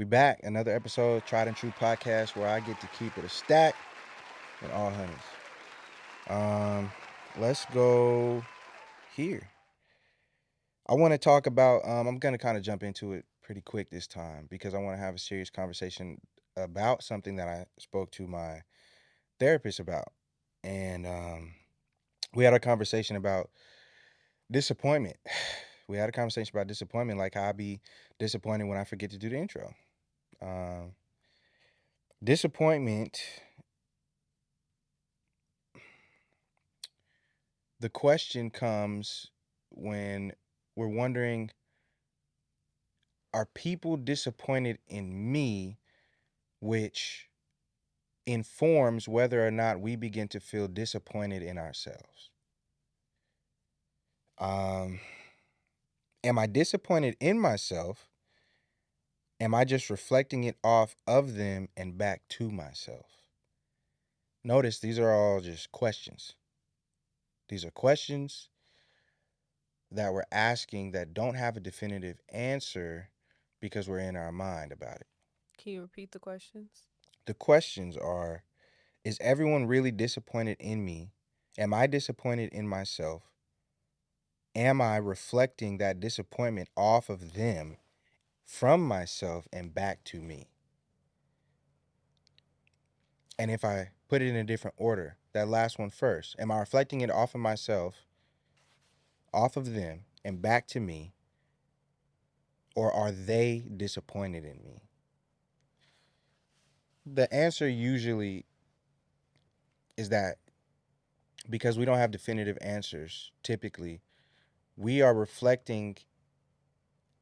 We back another episode, Tried and True podcast, where I get to keep it a stack and all honeys. Um, let's go here. I want to talk about. I'm gonna kind of jump into it pretty quick this time because I want to have a serious conversation about something that I spoke to my therapist about, and we had a conversation about disappointment. We had a conversation about disappointment, like how I be disappointed when I forget to do the intro. Um, Disappointment. The question comes when we're wondering, are people disappointed in me, which informs whether or not we begin to feel disappointed in ourselves. Um, am I disappointed in myself? Am I just reflecting it off of them and back to myself? Notice these are all just questions. These are questions that we're asking that don't have a definitive answer because we're in our mind about it. Can you repeat the questions? The questions are, is everyone really disappointed in me? Am I disappointed in myself? Am I reflecting that disappointment off of them from myself and back to me? And if I put it in a different order, that last one first, am I reflecting it off of myself, off of them, and back to me? Or are they disappointed in me? The answer usually is that because we don't have definitive answers, typically, we are reflecting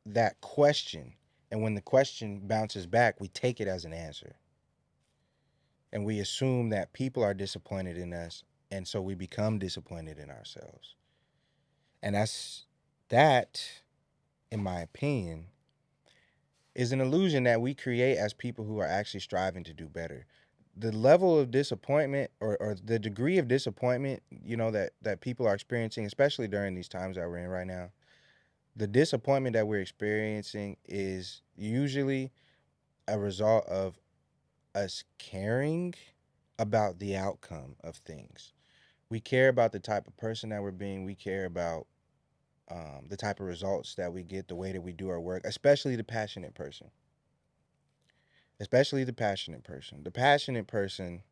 that question. And when the question bounces back, we take it as an answer. And we assume that people are disappointed in us. And so we become disappointed in ourselves. And that, in my opinion, is an illusion that we create as people who are actually striving to do better. The level of disappointment or the degree of disappointment, that people are experiencing, especially during these times that we're in right now, the disappointment that we're experiencing is usually a result of us caring about the outcome of things. We care about the type of person that we're being. We care about the type of results that we get, the way that we do our work, especially the passionate person. Especially the passionate person. The passionate person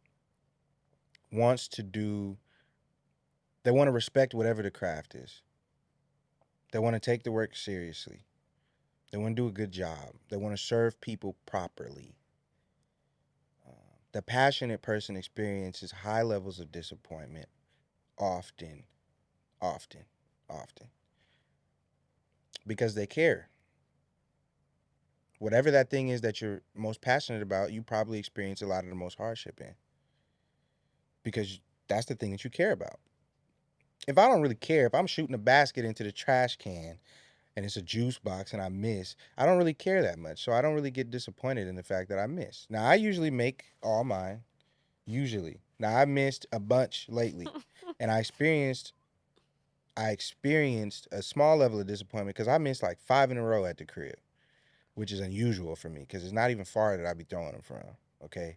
wants to do, they want to respect whatever the craft is. They want to take the work seriously. They want to do a good job. They want to serve people properly. The passionate person experiences high levels of disappointment often, often, often, because they care. Whatever that thing is that you're most passionate about, you probably experience a lot of the most hardship in because that's the thing that you care about. If I don't really care, if I'm shooting a basket into the trash can and it's a juice box and I miss, I don't really care that much. So I don't really get disappointed in the fact that I miss. Now, I usually make all mine, usually. Now, I missed a bunch lately and I experienced a small level of disappointment because I missed like 5 in a row at the crib, which is unusual for me because it's not even far that I be throwing them from. Okay,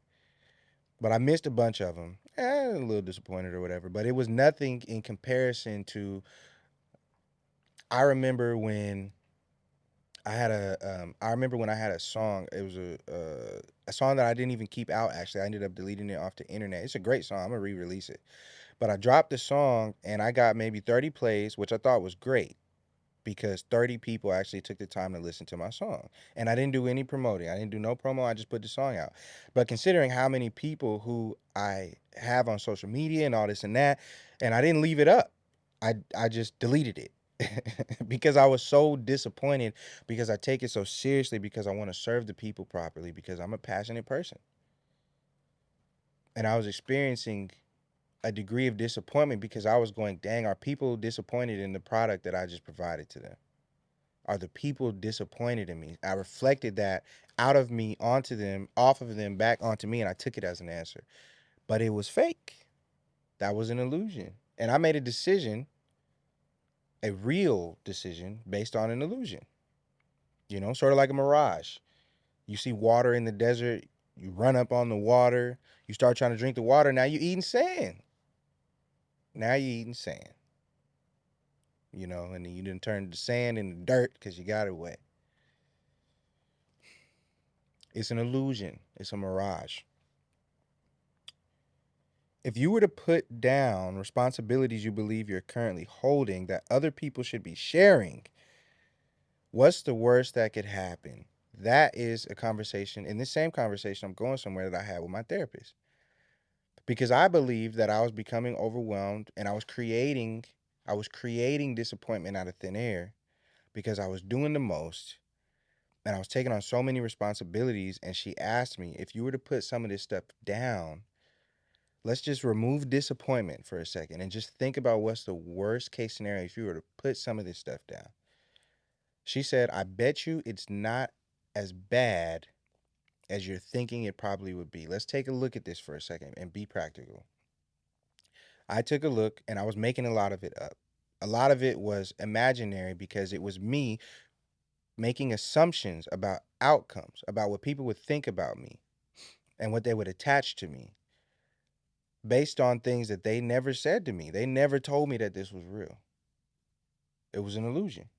but I missed a bunch of them. A little disappointed or whatever, but it was nothing in comparison to. I remember when I remember when I had a song. It was a song that I didn't even keep out. Actually, I ended up deleting it off the internet. It's a great song. I'm gonna re-release it. But I dropped the song and I got maybe 30 plays, which I thought was great, because 30 people actually took the time to listen to my song. And I didn't do any promoting. I didn't do no promo. I just put the song out. But considering how many people who I have on social media and all this and that, and I didn't leave it up. I just deleted it. Because I was so disappointed, because I take it so seriously, because I want to serve the people properly, because I'm a passionate person. And I was experiencing a degree of disappointment because I was going, dang, are people disappointed in the product that I just provided to them? Are the people disappointed in me? I reflected that out of me onto them, off of them, back onto me, and I took it as an answer. But it was fake. That was an illusion. And I made a decision, a real decision, based on an illusion. Sort of like a mirage. You see water in the desert, you run up on the water, you start trying to drink the water, now you eating sand. Now you eating sand. You know, and then you didn't turn the sand into dirt because you got it wet. It's an illusion. It's a mirage. If you were to put down responsibilities you believe you're currently holding that other people should be sharing, what's the worst that could happen? That is a conversation. In this same conversation, I'm going somewhere that I had with my therapist because I believed that I was becoming overwhelmed and I was creating disappointment out of thin air because I was doing the most and I was taking on so many responsibilities. And she asked me, if you were to put some of this stuff down, let's just remove disappointment for a second and just think about what's the worst case scenario if you were to put some of this stuff down. She said, I bet you it's not as bad as you're thinking it probably would be. Let's take a look at this for a second and be practical. I took a look and I was making a lot of it up. A lot of it was imaginary because it was me making assumptions about outcomes, about what people would think about me and what they would attach to me based on things that they never said to me. They never told me that this was real. It was an illusion.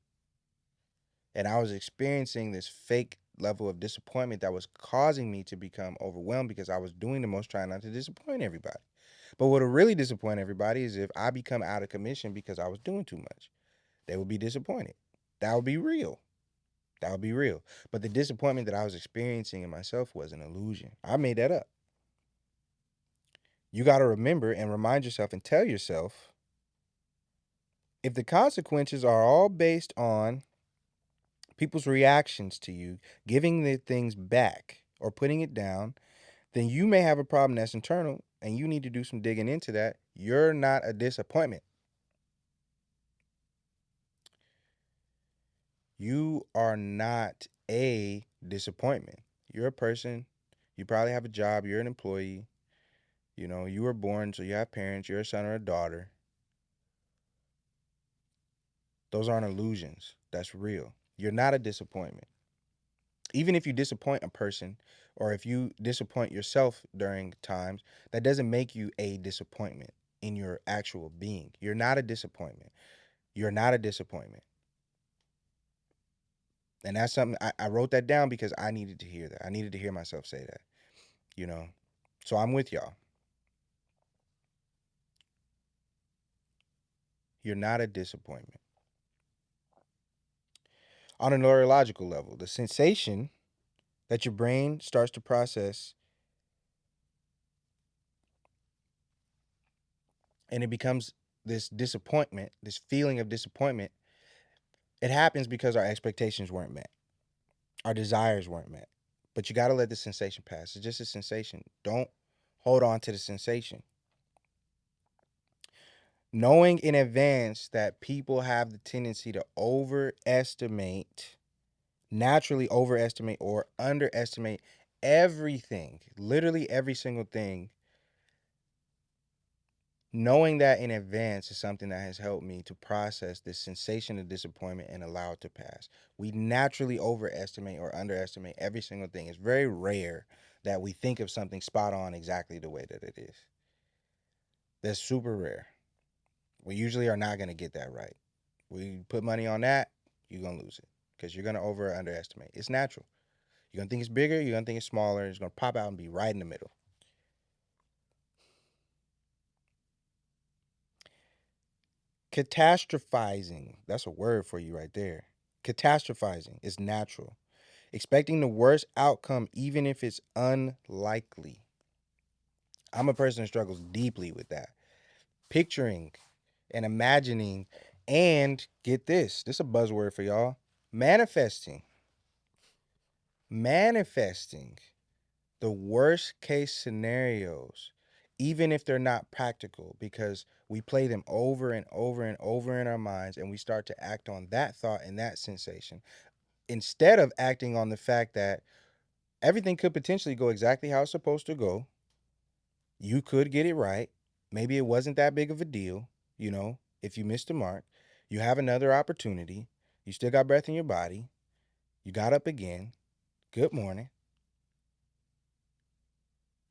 And I was experiencing this fake level of disappointment that was causing me to become overwhelmed because I was doing the most trying not to disappoint everybody. But what would really disappoint everybody is if I become out of commission because I was doing too much. They would be disappointed. That would be real. That would be real. But the disappointment that I was experiencing in myself was an illusion. I made that up. You got to remember and remind yourself and tell yourself, if the consequences are all based on people's reactions to you giving the things back or putting it down, then you may have a problem that's internal and you need to do some digging into that. You're not a disappointment. You are not a disappointment. You're a person. You probably have a job. You're an employee. You know, you were born, so you have parents. You're a son or a daughter. Those aren't illusions. That's real. You're not a disappointment. Even if you disappoint a person or if you disappoint yourself during times, that doesn't make you a disappointment in your actual being. You're not a disappointment. You're not a disappointment. And that's something I wrote that down because I needed to hear that. I needed to hear myself say that, you know. So I'm with y'all. You're not a disappointment. On a neurological level, the sensation that your brain starts to process and it becomes this disappointment, this feeling of disappointment, it happens because our expectations weren't met. Our desires weren't met. But you got to let the sensation pass. It's just a sensation. Don't hold on to the sensation. Knowing in advance that people have the tendency to naturally overestimate or underestimate everything, literally every single thing. Knowing that in advance is something that has helped me to process this sensation of disappointment and allow it to pass. We naturally overestimate or underestimate every single thing. It's very rare that we think of something spot on exactly the way that it is. That's super rare. We usually are not going to get that right. We put money on that, you're going to lose it because you're going to over or underestimate. It's natural. You're going to think it's bigger, you're going to think it's smaller, it's going to pop out and be right in the middle. Catastrophizing, that's a word for you right there. Catastrophizing is natural. Expecting the worst outcome, even if it's unlikely. I'm a person who struggles deeply with that. Picturing and imagining, and get this is a buzzword for y'all, manifesting. Manifesting the worst case scenarios, even if they're not practical, because we play them over and over and over in our minds and we start to act on that thought and that sensation instead of acting on the fact that everything could potentially go exactly how it's supposed to go. You could get it right. Maybe it wasn't that big of a deal, if you missed the mark. You have another opportunity. You still got breath in your body. You got up again. Good morning.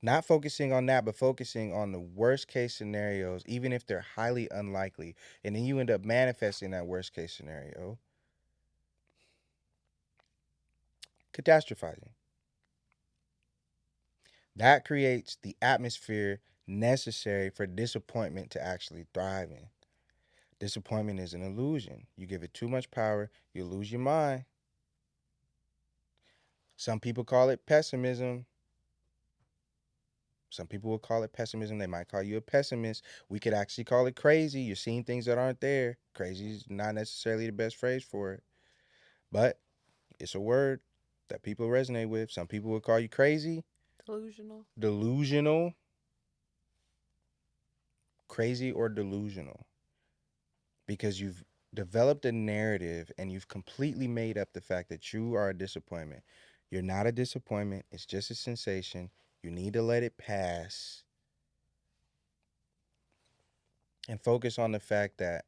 Not focusing on that, but focusing on the worst case scenarios, even if they're highly unlikely. And then you end up manifesting that worst case scenario, catastrophizing. That creates the atmosphere necessary for disappointment to actually thrive in. Disappointment is an illusion. You give it too much power, you lose your mind. Some people call it pessimism. Some people will call it pessimism. They might call you a pessimist. We could actually call it crazy. You're seeing things that aren't there. Crazy is not necessarily the best phrase for it, but it's a word that people resonate with. Some people will call you crazy, Delusional. delusional, crazy or delusional, because you've developed a narrative and you've completely made up the fact that you are a disappointment. You're not a disappointment, it's just a sensation. You need to let it pass and focus on the fact that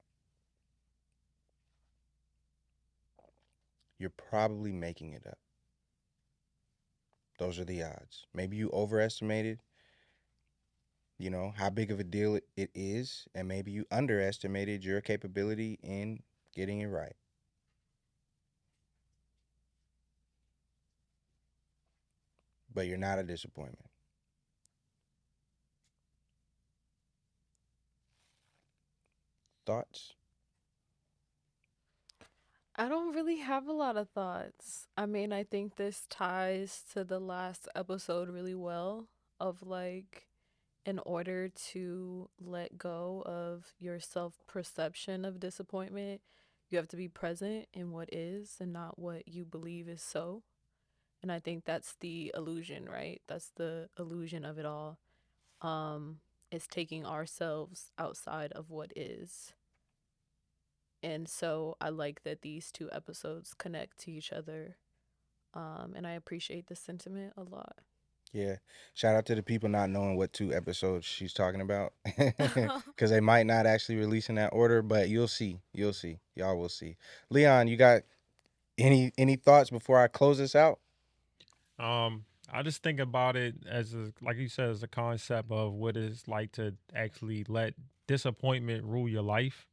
you're probably making it up. Those are the odds. Maybe you overestimated, how big of a deal it is, and maybe you underestimated your capability in getting it right. But you're not a disappointment. Thoughts? I don't really have a lot of thoughts. I mean, I think this ties to the last episode really well of like, in order to let go of your self perception of disappointment, you have to be present in what is and not what you believe is so. And I think that's the illusion, right? That's the illusion of it all. It's taking ourselves outside of what is. And so I like that these two episodes connect to each other. And I appreciate the sentiment a lot. Yeah. Shout out to the people not knowing what two episodes she's talking about. Because they might not actually release in that order, but you'll see. You'll see. Y'all will see. Leon, you got any thoughts before I close this out? I just think about it as like you said, as a concept of what it's like to actually let disappointment rule your life.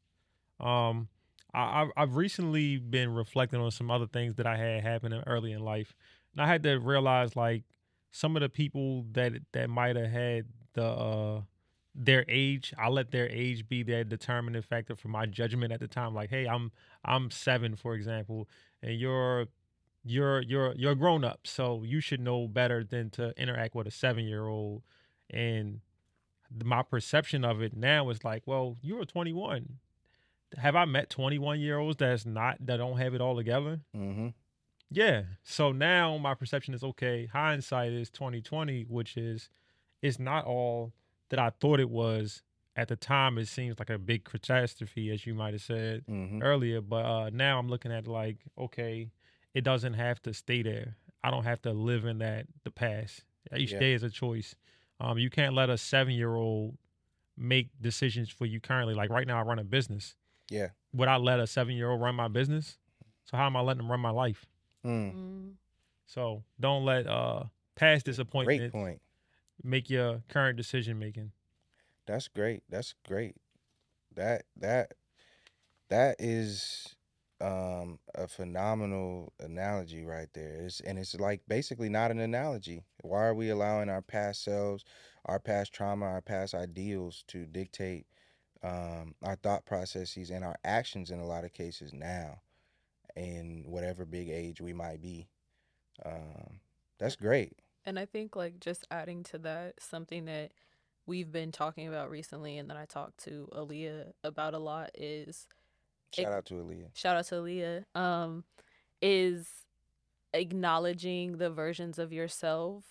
Um, I've recently been reflecting on some other things that I had happen early in life, and I had to realize like some of the people that might have had their age. I let their age be their determining factor for my judgment at the time. Like, hey, I'm 7, for example, and you're a grown up, so you should know better than to interact with a 7-year old. And my perception of it now is like, well, you're 21. Have I met 21-year olds that don't have it all together? Mm-hmm. Yeah. So now my perception is okay. Hindsight is 2020, which is it's not all that I thought it was. At the time, it seems like a big catastrophe, as you might have said Mm-hmm. earlier. But now I'm looking at like, okay, it doesn't have to stay there. I don't have to live in the past. Each Yeah. day is a choice. You can't let a 7-year old make decisions for you currently. Like right now, I run a business. Yeah. Would I let a 7-year old run my business? So how am I letting them run my life? Mm. Mm. So don't let past Great disappointments point. make your current decision making. That's great. That's great. That that is a phenomenal analogy right there. It's like basically not an analogy. Why are we allowing our past selves, our past trauma, our past ideals to dictate our thought processes and our actions in a lot of cases now, in whatever big age we might be? Um, that's great. And I think, like, just adding to that, something that we've been talking about recently and that I talked to Aaliyah about a lot is Shout out to Aaliyah. shout out to Aaliyah, is acknowledging the versions of yourself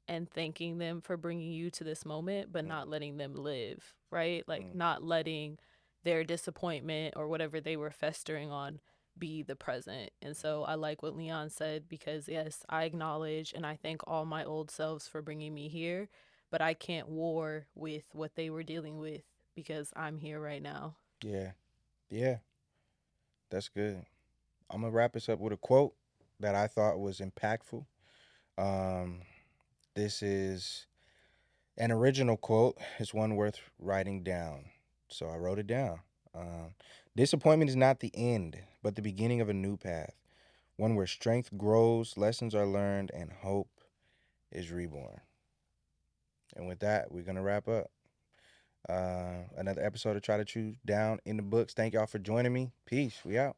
and thanking them for bringing you to this moment, but Mm, not letting them live, right? Like, mm, not letting their disappointment or whatever they were festering on be the present. And so I like what Leon said because, yes, I acknowledge and I thank all my old selves for bringing me here, but I can't war with what they were dealing with because I'm here right now. yeah, yeah, that's good. I'm gonna wrap this up with a quote that I thought was impactful. Um, this is An original quote is one worth writing down. So I wrote it down. Um, Disappointment is not the end, but the beginning of a new path. One where strength grows, lessons are learned, and hope is reborn. And with that, we're going to wrap up. Another episode of Try to Choose Down in the books. Thank y'all for joining me. Peace. We out.